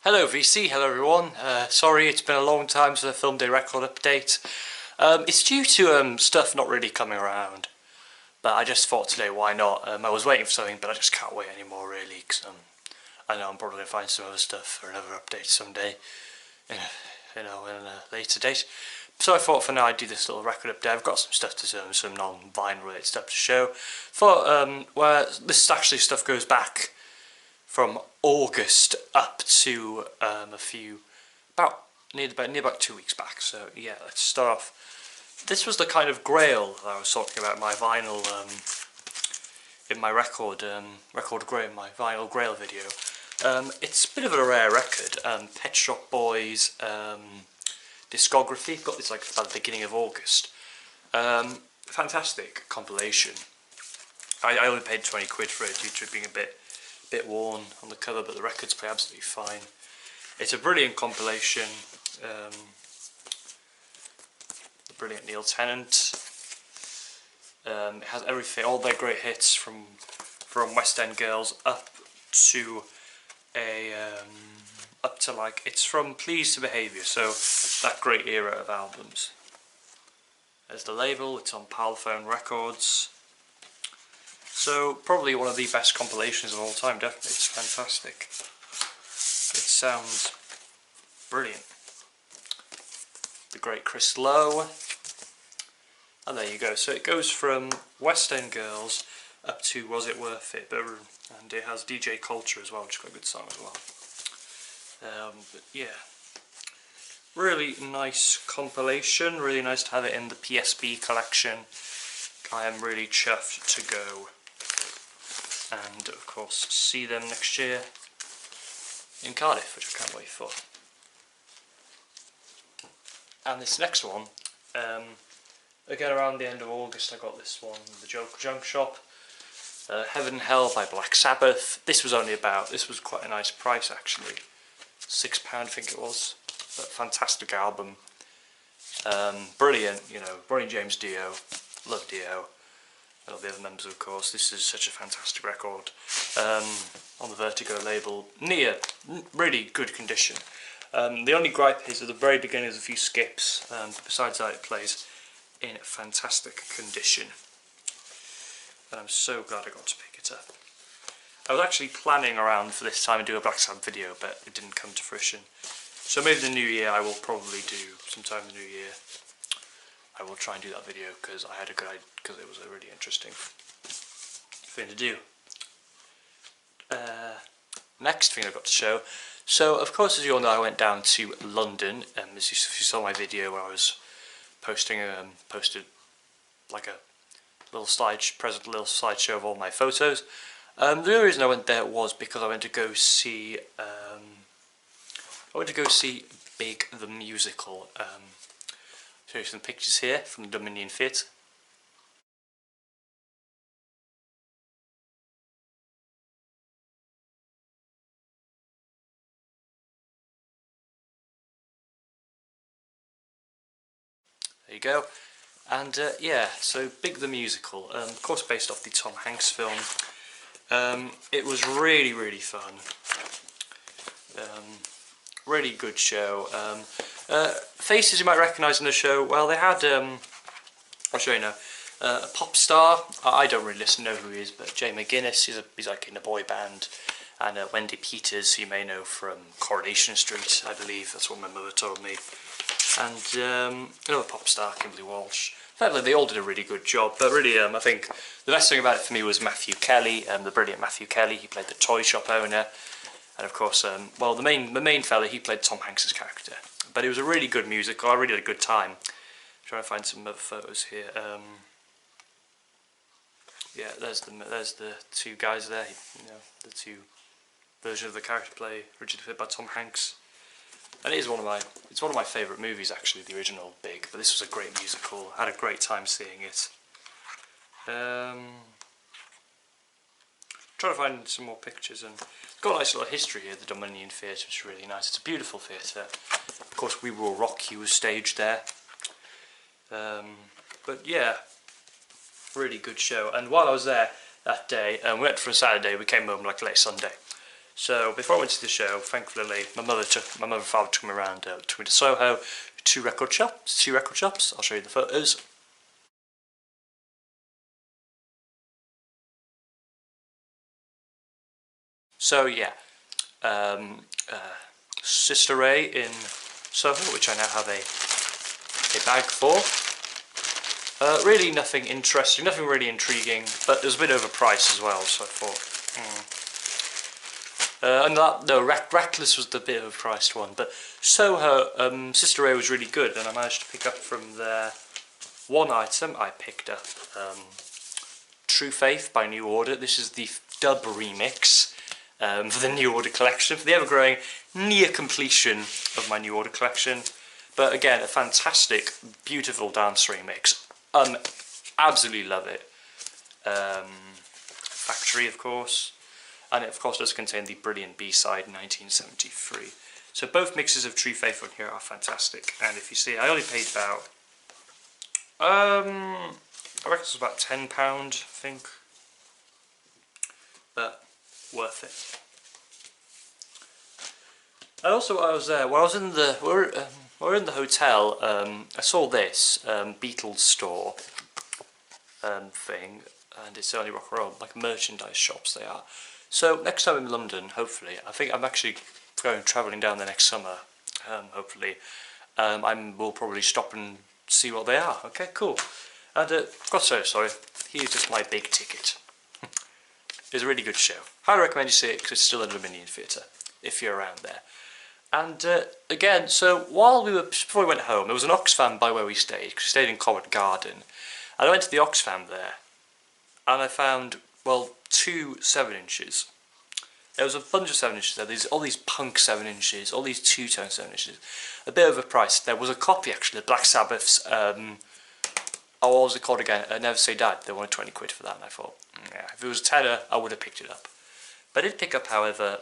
Hello VC, hello everyone. Sorry it's been a long time since I filmed a record update. It's due to stuff not really coming around, but I just thought today why not. I was waiting for something, but I just can't wait anymore really, because I know I'm probably going to find some other stuff for another update someday, in a later date. So I thought for now I'd do this little record update. I've got some stuff to some non-vinyl related stuff to show. Where this actually stuff goes back from August up to near about 2 weeks back. So yeah, let's start off. This was the kind of grail that I was talking about in my vinyl in my my vinyl grail video. It's a bit of a rare record. Pet Shop Boys discography. Got this like at the beginning of August. Fantastic compilation. I only paid 20 quid for it due to it being a bit worn on the cover, but the records play absolutely fine. It's a brilliant compilation. The brilliant Neil Tennant. It has everything, all their great hits from West End Girls up to like it's from Pleased to Behaviour, so that great era of albums. There's the label. It's on Parlophone Records. So probably one of the best compilations of all time, definitely. It's fantastic. It sounds brilliant. The great Chris Lowe. And there you go. So it goes from West End Girls up to Was It Worth It? And it has DJ Culture as well, which is quite a good song as well. But yeah, really nice compilation. Really nice to have it in the PSB collection. I am really chuffed to go and of course see them next year in Cardiff, which I can't wait for. And this next one, again around the end of August, I got this one, The Joker Junk Shop, Heaven and Hell by Black Sabbath. This was quite a nice price actually, £6 I think it was, but fantastic album. Brilliant, Ronnie James Dio, love Dio. And all the other members, of course. This is such a fantastic record on the Vertigo label. Really good condition. The only gripe is at the very beginning there's a few skips, besides that it plays in fantastic condition. And I'm so glad I got to pick it up. I was actually planning around for this time to do a Black Sabbath video, but it didn't come to fruition. So maybe the new year I will probably do, sometime in the new year, I will try and do that video because I had a good idea, because it was a really interesting thing to do. Next thing I've got to show. So of course, as you all know, I went down to London. As you saw my video where I was posted like a little slideshow of all my photos. The only reason I went there was because I went to go see Big the Musical. Show you some pictures here from the Dominion Theatre. There you go. And yeah, so Big the Musical, of course based off the Tom Hanks film. It was really, really fun. Really good show. Faces you might recognise in the show, well they had, I'll show you now, a pop star. I don't really know who he is, but Jay McGuinness, he's like in a boy band, and Wendy Peters, who you may know from Coronation Street, I believe, that's what my mother told me, and another pop star, Kimberly Walsh. They all did a really good job, but really I think the best thing about it for me was Matthew Kelly, the brilliant Matthew Kelly. He played the toy shop owner. And of course, well, the main fella, he played Tom Hanks' character. But it was a really good musical. I really had a good time. I'm trying to find some other photos here. Yeah, there's the two guys there. The two versions of the character play originally played by Tom Hanks. And it's one of my favourite movies actually, the original Big. But this was a great musical. I had a great time seeing it. Trying to find some more pictures, and it's got a nice little history here, the Dominion Theatre, which is really nice. It's a beautiful theatre. Of course, We Will Rock You was staged there. But yeah, really good show. And while I was there that day, we went for a Saturday, we came home like late Sunday. So before I went to the show, thankfully my mother and father took me around, took me to Soho, two record shops. I'll show you the photos. So yeah, Sister Ray in Soho, which I now have a bag for. Really nothing interesting, nothing really intriguing, but it was a bit overpriced as well, so I thought, and that, no, Reckless was the bit overpriced one, but Soho, Sister Ray was really good, and I managed to pick up from there one item. I picked up True Faith by New Order. This is the dub remix for the New Order collection, for the ever-growing near completion of my New Order collection. But again, a fantastic, beautiful dance remix. Absolutely love it. Factory, of course, and it of course does contain the brilliant B-side 1973. So both mixes of True Faith on here are fantastic, and if you see, I only paid about, I reckon it was about £10, I think, but worth it. And also, while I was there, when I was in the, we were in the hotel, I saw this Beatles store thing, and it's only rock and roll, like merchandise shops they are. So next time in London, hopefully, I think I'm actually travelling down there next summer, hopefully, we'll probably stop and see what they are. Okay, cool. And sorry, here's just my big ticket. It's a really good show. Highly recommend you see it, because it's still at the Dominion Theatre, if you're around there. And again, so before we went home, there was an Oxfam by where we stayed, because we stayed in Covent Garden. And I went to the Oxfam there, and I found, well, 2 7-inches. There was a bunch of 7-inches there. There's all these punk 7-inches, all these two-tone 7-inches. A bit overpriced. There was a copy, actually, of Black Sabbath's, what was it called again? Never Say Die. They wanted 20 quid for that, and I thought, yeah, if it was a tenner, I would have picked it up. But I did pick up, however,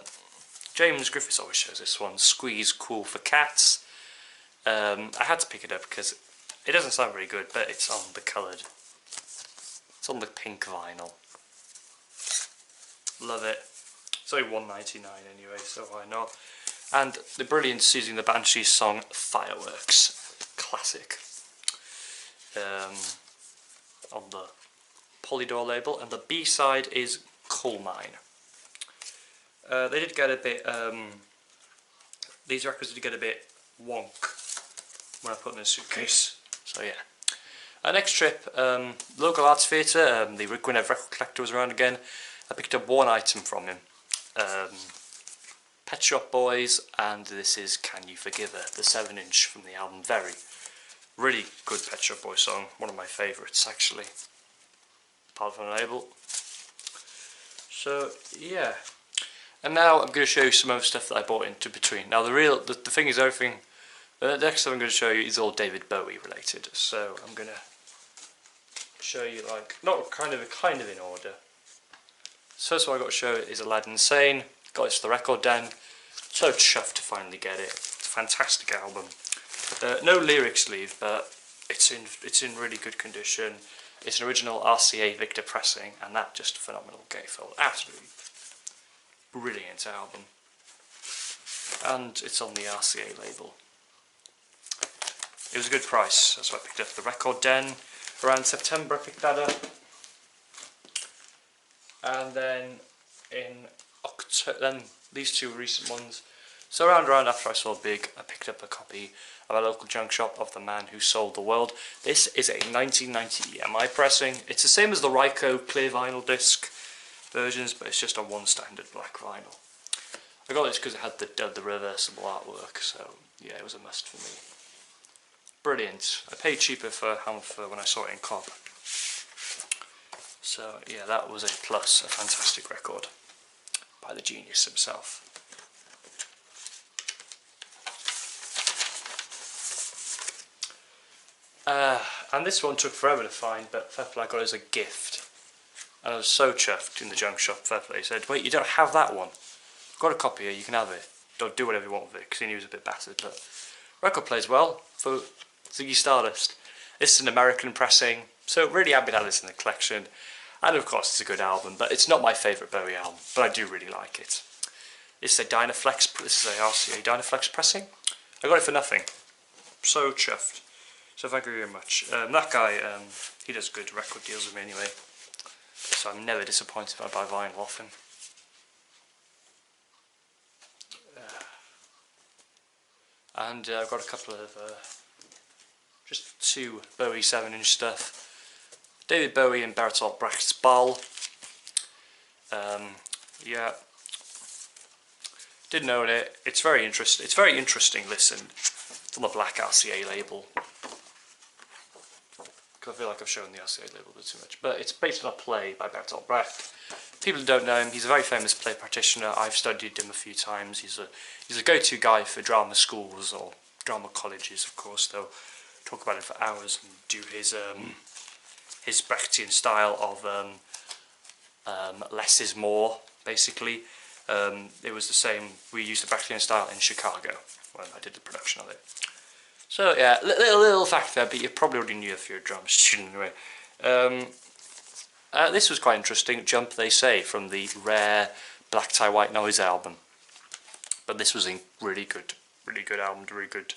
James Griffiths always shows this one, Squeeze Cool for Cats. I had to pick it up because it doesn't sound very good, but it's on the coloured. It's on the pink vinyl. Love it. It's only £1.99 anyway, so why not? And the brilliance using the Banshees song Fireworks. Classic. On the Polydor label, and the B-side is Coal Mine. They did get a bit, these records did get a bit wonk when I put them in a suitcase, so yeah. Next trip, local arts theatre, the Gwynedd record collector was around again. I picked up one item from him, Pet Shop Boys, and this is Can You Forgive Her, the 7-inch from the album Very. Really good Pet Shop Boys song, one of my favourites actually, apart from the label. So yeah. And now I'm going to show you some other stuff that I bought into between. Now the thing is, everything, the next stuff I'm going to show you is all David Bowie related. So I'm going to show you, like, not kind of in order. So first of all I've got to show is Aladdin Sane. Got this to the Record Den. So chuffed to finally get it. It's a fantastic album. No lyric sleeve, but it's in really good condition. It's an original RCA Victor pressing, and that just phenomenal gatefold. Absolutely brilliant album, and it's on the RCA label. It was a good price, that's why I picked up the Record Den. Around September I picked that up, and then in October, then these two recent ones. So around after I saw Big, I picked up a copy of a local junk shop of The Man Who Sold the World. This is a 1990 EMI pressing. It's the same as the Ryko clear vinyl disc versions, but it's just on one standard black vinyl. I got this because it had the reversible artwork, so yeah, it was a must for me. Brilliant. I paid cheaper for when I saw it in Cobb. So yeah, that was a plus, a fantastic record by the genius himself. And this one took forever to find, but fair play, I got it as a gift. And I was so chuffed in the junk shop, fair play. He said, wait, you don't have that one? I've got a copy here, you can have it. Don't do whatever you want with it, because he knew it was a bit battered, but record plays well for Ziggy Stardust. This is an American pressing, so really happy to have this in the collection. And of course it's a good album, but it's not my favourite Bowie album, but I do really like it. This is a Dynaflex. This is a RCA Dynaflex pressing. I got it for nothing. So chuffed. So thank you very much. That guy, he does good record deals with me anyway. So I'm never disappointed if I buy vinyl off him. And I've got a couple of just 2 Bowie 7-inch stuff. David Bowie and Bertolt Brecht's Ball. Yeah, didn't own it. It's very interesting. It's very interesting. Listen, it's on the black RCA label. Because I feel like I've shown the RCA label a bit too much. But it's based on a play by Bertolt Brecht. People who don't know him, he's a very famous play practitioner. I've studied him a few times. He's a go-to guy for drama schools or drama colleges, of course. They'll talk about it for hours and do his Brechtian style of less is more, basically. It was the same. We used the Brechtian style in Chicago when I did the production of it. So yeah, little fact there, but you probably already knew if you're a drama student anyway. This was quite interesting. Jump They Say from the rare Black Tie White Noise album. But this was a really good album, really good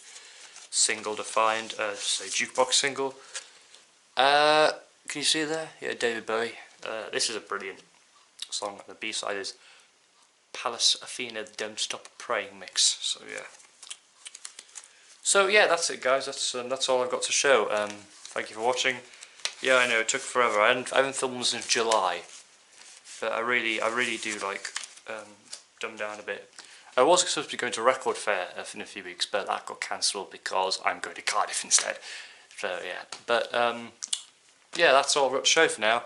single to find. Say jukebox single. Can you see it there? Yeah, David Bowie. This is a brilliant song. The B-side is Pallas Athena Don't Stop Praying mix. So yeah, that's it, guys. That's all I've got to show. Thank you for watching. Yeah, I know it took forever. I haven't filmed since July, but I really do like dumb down a bit. I was supposed to be going to Record Fair in a few weeks, but that got cancelled because I'm going to Cardiff instead. So yeah, but yeah, that's all I've got to show for now.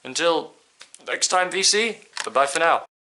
Until next time, VC. Bye bye for now.